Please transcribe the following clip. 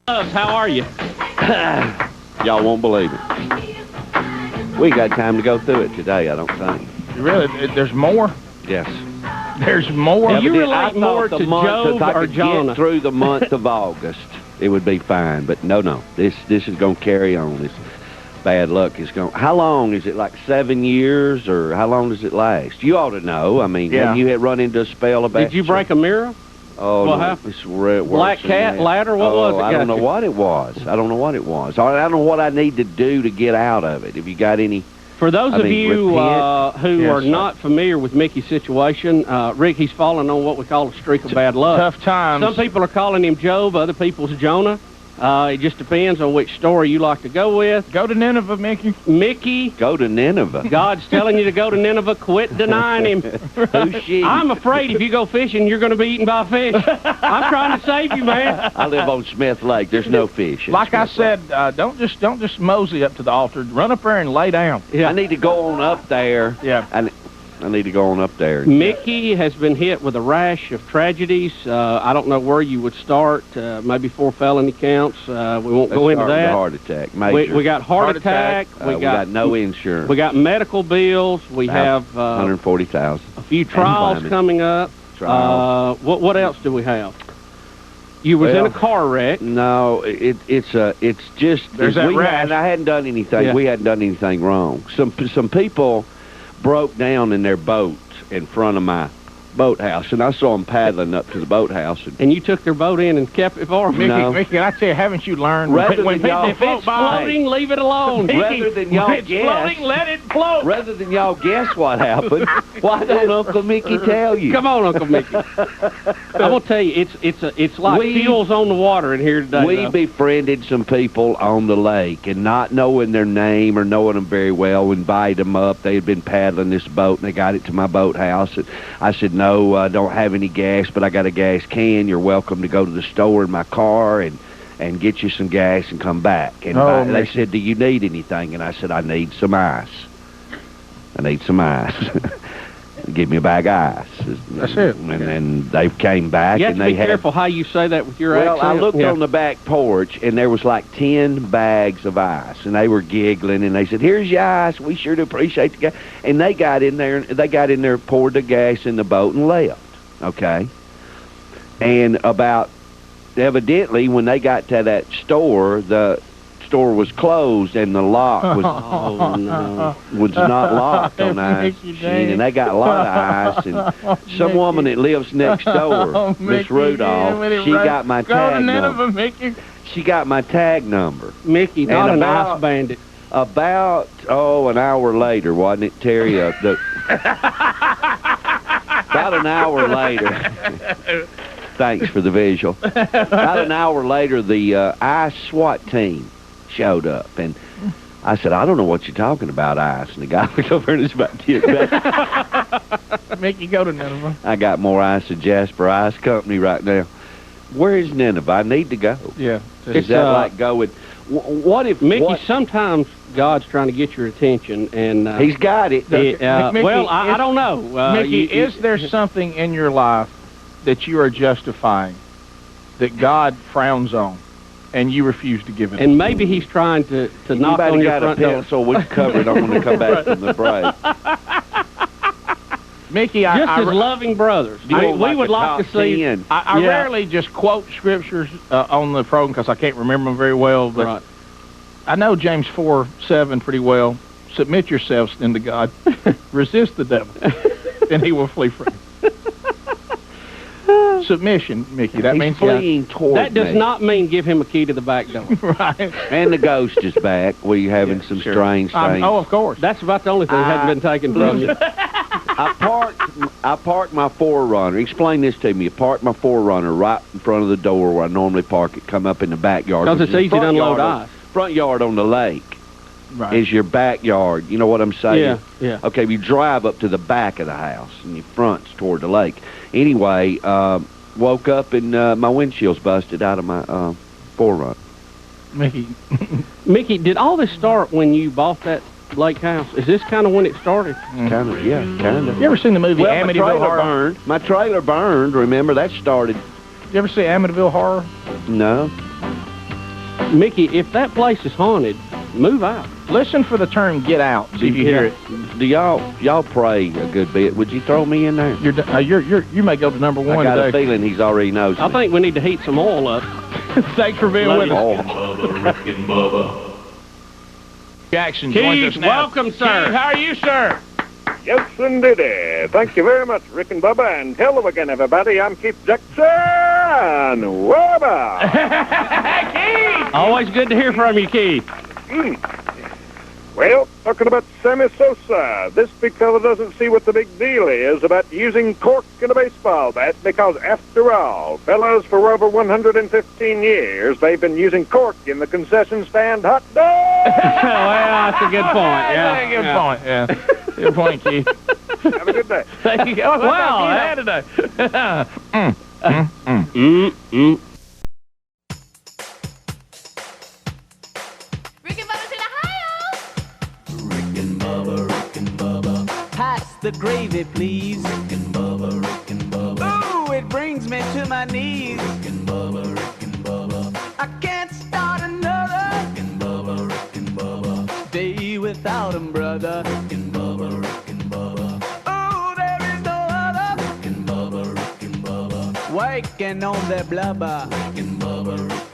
How are you? Y'all won't believe it. We got time to go through it today, I don't think. Really? There's more? Yes. There's more? Do you relate more to Job or Jonah? Get through the month of August, it would be fine. But no. This is going to carry on. This bad luck is going. How long is it? Like 7 years, or how long does it last? You ought to know. I mean, have you had run into a spell of bad? Did you break a mirror? Oh, what no, happened? it's worse Black than cat that. ladder? What was it? I don't know what it was. I don't know what it was. I don't know what I need to do to get out of it. Have you got any? For those of you who Yes, are not familiar with Mickey's situation, Rick, he's fallen on what we call a streak of bad luck. Tough times. Some people are calling him Job, other people's Jonah. It just depends on which story you like to go with. Go to Nineveh, Mickey. Mickey. Go to Nineveh. God's telling you to go to Nineveh. Quit denying him. Who's she? I'm afraid if you go fishing, you're going to be eaten by a fish. I'm trying to save you, man. I live on Smith Lake. There's no fish. Like I said, don't just mosey up to the altar. Run up there and lay down. Yeah. I need to go on up there. Yeah. I need to go on up there. Mickey has been hit with a rash of tragedies. I don't know where you would start. Maybe 4 felony counts. We won't go into that. Heart attack. Major. We got heart attack. We got no insurance. We got medical bills. We have $140,000. A few trials coming up. What else do we have? You was in a car wreck. No, it's just there's that rash. And I hadn't done anything. Yeah. We hadn't done anything wrong. Some people broke down in their boat in front of my boathouse, and I saw them paddling up to the boathouse. And you took their boat in and kept it for them? Mickey, I tell you, haven't you learned? If it's floating, leave it alone. Rather than y'all guess, floating, let it float. Rather than y'all guess what happened, why don't Uncle Mickey tell you? Come on, Uncle Mickey. I'm gonna tell you, it's like fuels on the water in here today. We befriended some people on the lake, and not knowing their name or knowing them very well, invited them up. They had been paddling this boat, and they got it to my boathouse. And I said, no, I don't have any gas, but I got a gas can. You're welcome to go to the store in my car and get you some gas and come back. And they said, do you need anything? And I said, I need some ice. I need some ice. Give me a bag of ice. That's it. And then they came back. You have to be careful how you say that with your accent. Well, I looked on the back porch, and there was like 10 bags of ice, and they were giggling, and they said, here's your ice. We sure do appreciate the gas. And they got in there, poured the gas in the boat, and left, okay? And evidently, when they got to that store, the store was closed, and the lock was was not locked on ice machine, and they got a lot of ice. And some woman that lives next door, Miss Rudolph, she got my tag number. She got my tag number. Mickey, not an ice bandit. About an hour later, wasn't it, Terry? About an hour later. Thanks for the visual. About an hour later, the ice SWAT team showed up, and I said, I don't know what you're talking about, ice. And the guy looked over and was about to get back. Mickey, go to Nineveh. I got more ice than Jasper Ice Company right now. Where is Nineveh? I need to go. Yeah. Is that like going? What if Mickey? Sometimes God's trying to get your attention, and He's got it. Mickey, well, I don't know. Mickey, is there something in your life that you are justifying that God frowns on, and you refuse to give it? And maybe He's trying to knock on your front door. So we can cover it on when we come back from the break. Mickey, just as loving brothers, we would like to see. I rarely just quote scriptures on the program because I can't remember them very well, but I know James 4:7 pretty well. Submit yourselves unto God, resist the devil, and he will flee from you. Submission, Mickey. That means fleeing toward That does not mean give him a key to the back door. Right. And the ghost is back. We having some strange things. Oh, of course. That's about the only thing that hasn't been taken from you. I parked my 4Runner. Explain this to me. I parked my 4Runner right in front of the door where I normally park it. Come up in the backyard. Because it's easy to unload ice. Front yard on the lake. Right. Is your backyard. You know what I'm saying? Yeah. Okay, you drive up to the back of the house, and your front's toward the lake. Anyway, woke up, and my windshield's busted out of my 4Runner. Mickey, did all this start when you bought that lake house? Is this kind of when it started? Kind of, yeah, kind of. You ever seen the movie Amityville Horror? Burned. My trailer burned. Remember, that started. You ever see Amityville Horror? No. Mickey, if that place is haunted, move out. Listen for the term "get out." See if you hear it. Do y'all pray a good bit? Would you throw me in there? You may go to number one I got today. a feeling he's already knows I me. think we need to heat some oil up. Thanks for being with us. Rick and Bubba. Jackson joins Keith, us now. welcome, sir. Keith, how are you, sir? Yes, indeed. Thank you very much, Rick and Bubba, and hello again, everybody. I'm Keith Jackson. Bubba. Keith! Always good to hear from you, Keith. Well, talking about Sammy Sosa, this big fella doesn't see what the big deal is about using cork in a baseball bat, because after all, fellas, for over 115 years, they've been using cork in the concession stand hot dog. Well, that's a good point. Yeah, Good point. Yeah. Good point, Keith. Have a good day. Thank you. Oh, Wow, wow, today. Rick and Bubba's in Ohio! Rick and Bubba, Rick and Bubba. Pass the gravy, please. Rick and Bubba, Rick and Bubba. Ooh, it brings me to my knees. Rick and Bubba, Rick and Bubba. I can't start another Rick and Bubba, Rick and Bubba. day without 'em, brother. Rick and Bubba, Rick and Bubba. Ooh, there is no other Rick and Bubba, Rick and Bubba. waking on their blubber. Rick and Bubba, Rick